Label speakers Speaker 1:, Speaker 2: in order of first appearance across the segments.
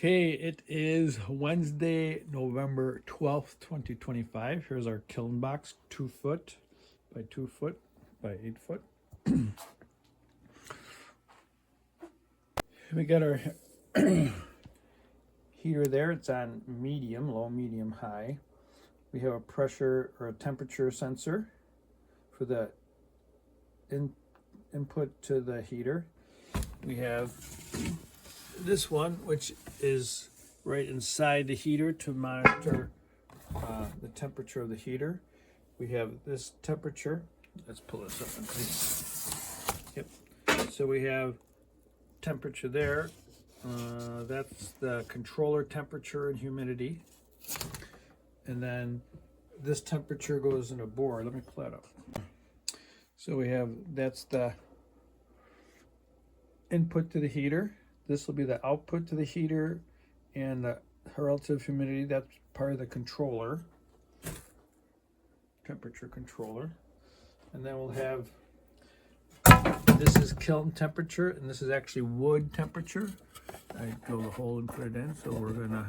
Speaker 1: Okay, it is Wednesday, November 12th, 2025. Here's our kiln box, 2 foot by 2 foot by 8 foot. We got our heater there. It's on medium, low, medium, high. We have a pressure or a temperature sensor for the input to the heater. We have this one, which is right inside the heater to monitor the temperature of the heater. We have this temperature. Let's pull this up and see. Yep. So we have temperature there. That's the controller temperature and humidity. And then this temperature goes in a board. Let me pull that up. So we have, that's the input to the heater. This will be the output to the heater, and the relative humidity, that's part of the controller, temperature controller. And then we'll have, this is kiln temperature, and this is actually wood temperature. I drill the hole and put it in, so we're gonna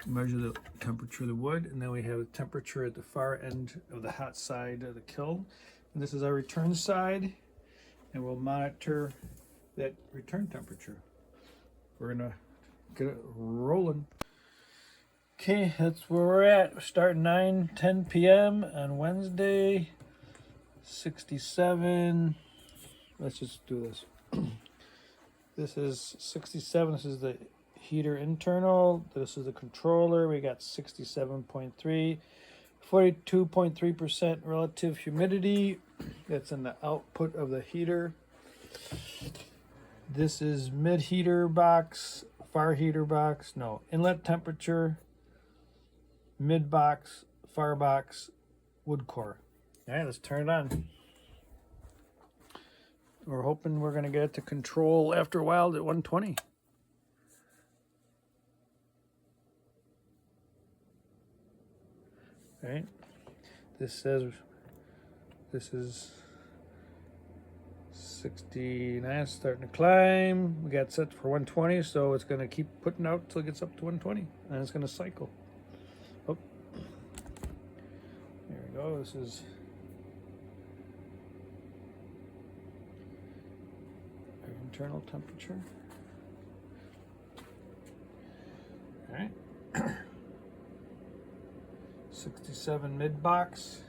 Speaker 1: measure the temperature of the wood, and then we have the temperature at the far end of the hot side of the kiln. And this is our return side, and we'll monitor that return temperature. We're gonna get it rolling. Okay, that's where we're at. We start 9-10 p.m. on Wednesday. 67. Let's just do this. This is 67. This is the heater internal. This is the controller. We got 67.3. 42.3% relative humidity. That's in the output of the heater. This is mid heater box, far heater box, no, inlet temperature, mid box, far box, wood core. All right, let's turn it on. We're hoping we're going to get it to control after a while at 120. All right, this says this is 69, starting to climb. We got set for 120, so it's going to keep putting out till it gets up to 120, and it's going to cycle. Oh, there we go. This is our internal temperature. All right. 67 mid box.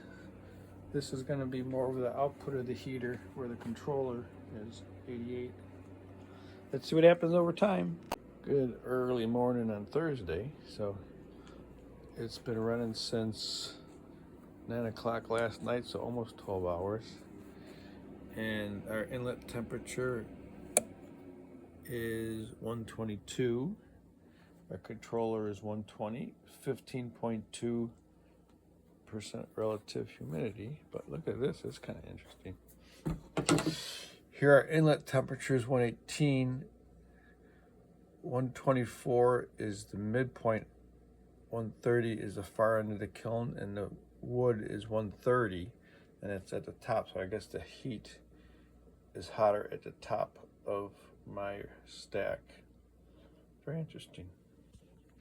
Speaker 1: This is going to be more of the output of the heater, where the controller is 88. Let's see what happens over time. Good early morning on Thursday. So it's been running since 9 o'clock last night, so almost 12 hours. And our inlet temperature is 122. Our controller is 120, 15.2% relative humidity. But look at this, it's kind of interesting. Here our inlet temperature is 118, 124 is the midpoint, 130 is the far end of the kiln, and the wood is 130, and it's at the top, so I guess the heat is hotter at the top of my stack. Very interesting.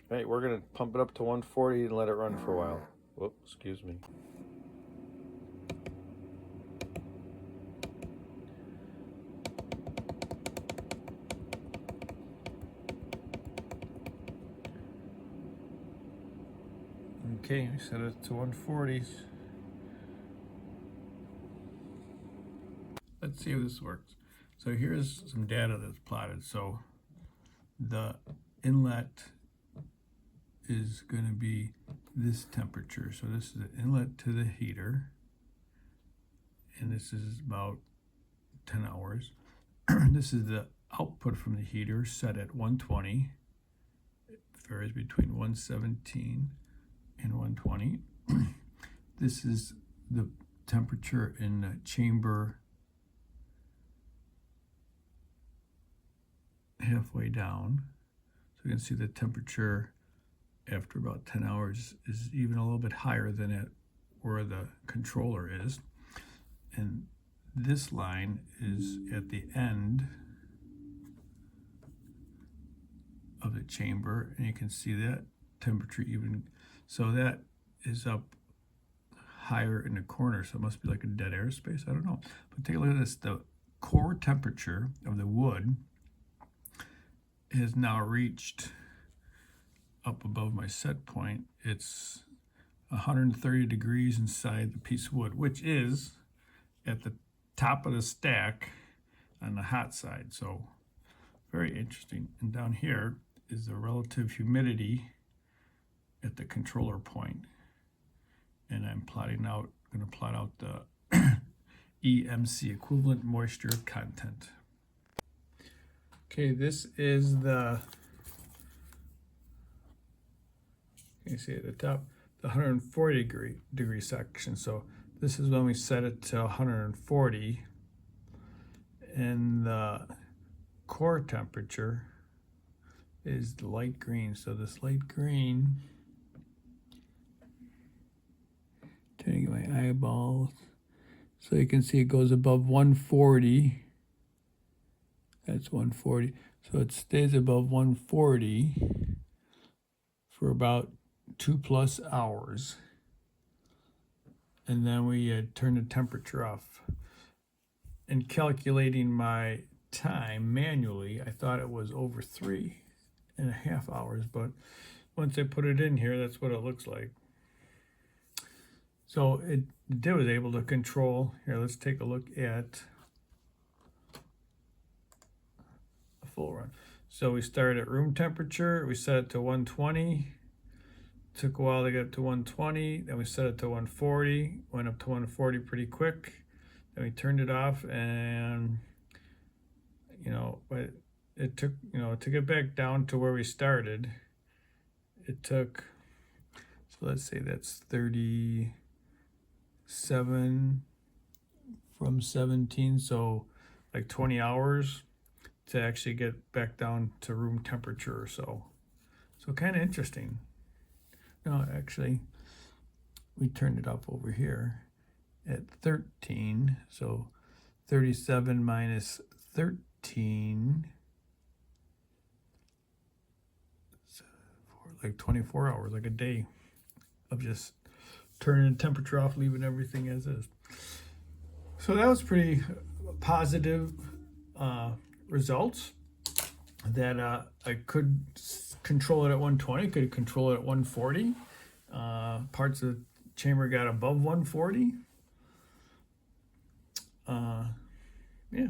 Speaker 1: All right, we're gonna pump it up to 140 and let it run for a while. Whoop, excuse me. Okay, we set it to 140s. Let's see how this works. So here's some data that's plotted. So the inlet is going to be this temperature. So this is the inlet to the heater, and this is about 10 hours. This is the output from the heater set at 120. It varies between 117 and 120. This is the temperature in the chamber halfway down. So you can see the temperature after about 10 hours is even a little bit higher than at where the controller is. And this line is at the end of the chamber, and you can see that temperature even. So that is up higher in the corner, so it must be like a dead air space. I don't know. But take a look at this. The core temperature of the wood has now reached up above my set point. It's 130 degrees inside the piece of wood, which is at the top of the stack on the hot side. So very interesting. And down here is the relative humidity at the controller point. And I'm going to plot out the EMC, equivalent moisture content. Okay, this is the, you see at the top, the 140 degree section. So this is when we set it to 140, and the core temperature is the light green. So this light green, turning my eyeballs so you can see it goes above 140. That's 140. So it stays above 140 for about 2+ hours. And then we turn the temperature off. In calculating my time manually, I thought it was over 3.5 hours, but once I put it in here, that's what it looks like. So it was able to control. Here, let's take a look at a full run. So we started at room temperature. We set it to 120. Took a while to get to 120. Then we set it to 140. Went up to 140 pretty quick. Then we turned it off, and but it took, to get back down to where we started. It took, so let's say that's 37 from 17, so like 20 hours to actually get back down to room temperature or so. So kind of interesting. No, actually, we turned it up over here at 13, so 37 minus 13, so like 24 hours, like a day of just turning the temperature off, leaving everything as is. So that was pretty positive results, that I could control it at 120, could control it at 140. Parts of the chamber got above 140. Yeah.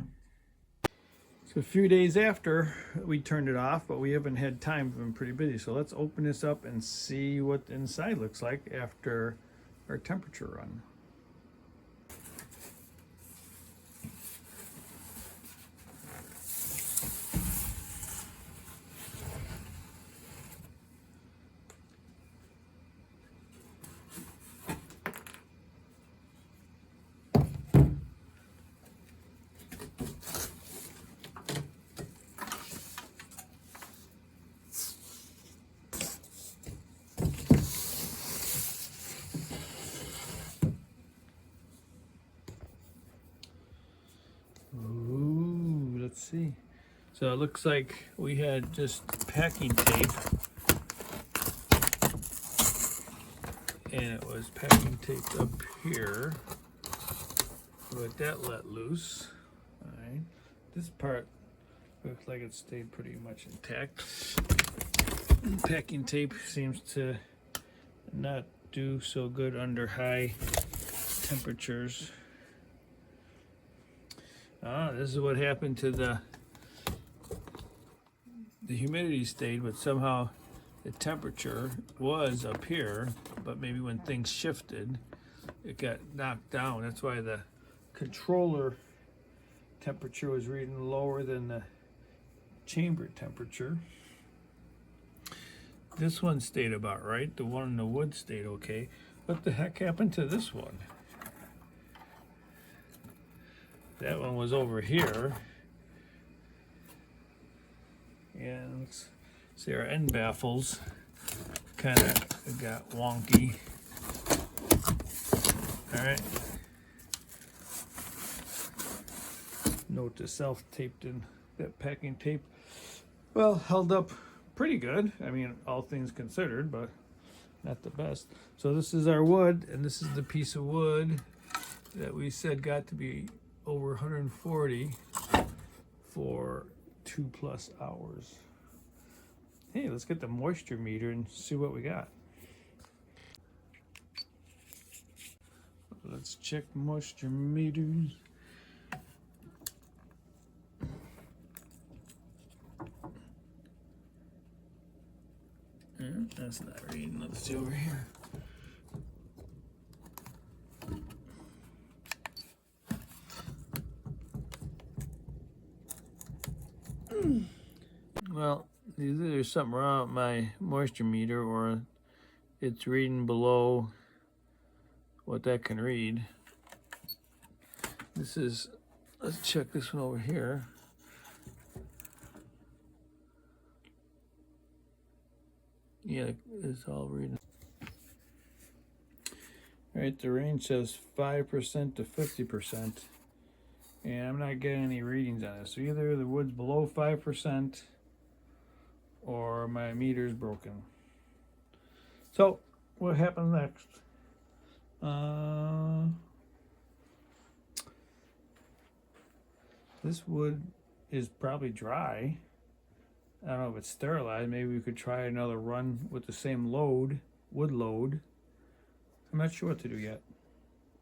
Speaker 1: So a few days after we turned it off, but we haven't had time. We've been pretty busy. So let's open this up and see what the inside looks like after our temperature run. Let's see. So it looks like we had just packing tape, and it was packing taped up here, but that let loose. All right, this part looks like it stayed pretty much intact. Packing tape seems to not do so good under high temperatures. This is what happened to the humidity stayed, but somehow the temperature was up here, but maybe when things shifted, it got knocked down. That's why the controller temperature was reading lower than the chamber temperature. This one stayed about right. The one in the wood stayed okay. What the heck happened to this one? That one was over here. And let's see, our end baffles kind of got wonky. All right. Note to self, taped in that packing tape. Well, held up pretty good. I mean, all things considered, but not the best. So this is our wood, and this is the piece of wood that we said got to be over 140 for 2+ hours. Hey, let's get the moisture meter and see what we got. Let's check moisture meters. That's not reading. Let's see over here. Well, either there's something wrong with my moisture meter or it's reading below what that can read. This is, let's check this one over here. Yeah, it's all reading. All right, the range says 5% to 50%. And I'm not getting any readings on this. So either the wood's below 5% or my meter's broken. So what happens next? This wood is probably dry. I don't know if it's sterilized. Maybe we could try another run with the same load, wood load. I'm not sure what to do yet.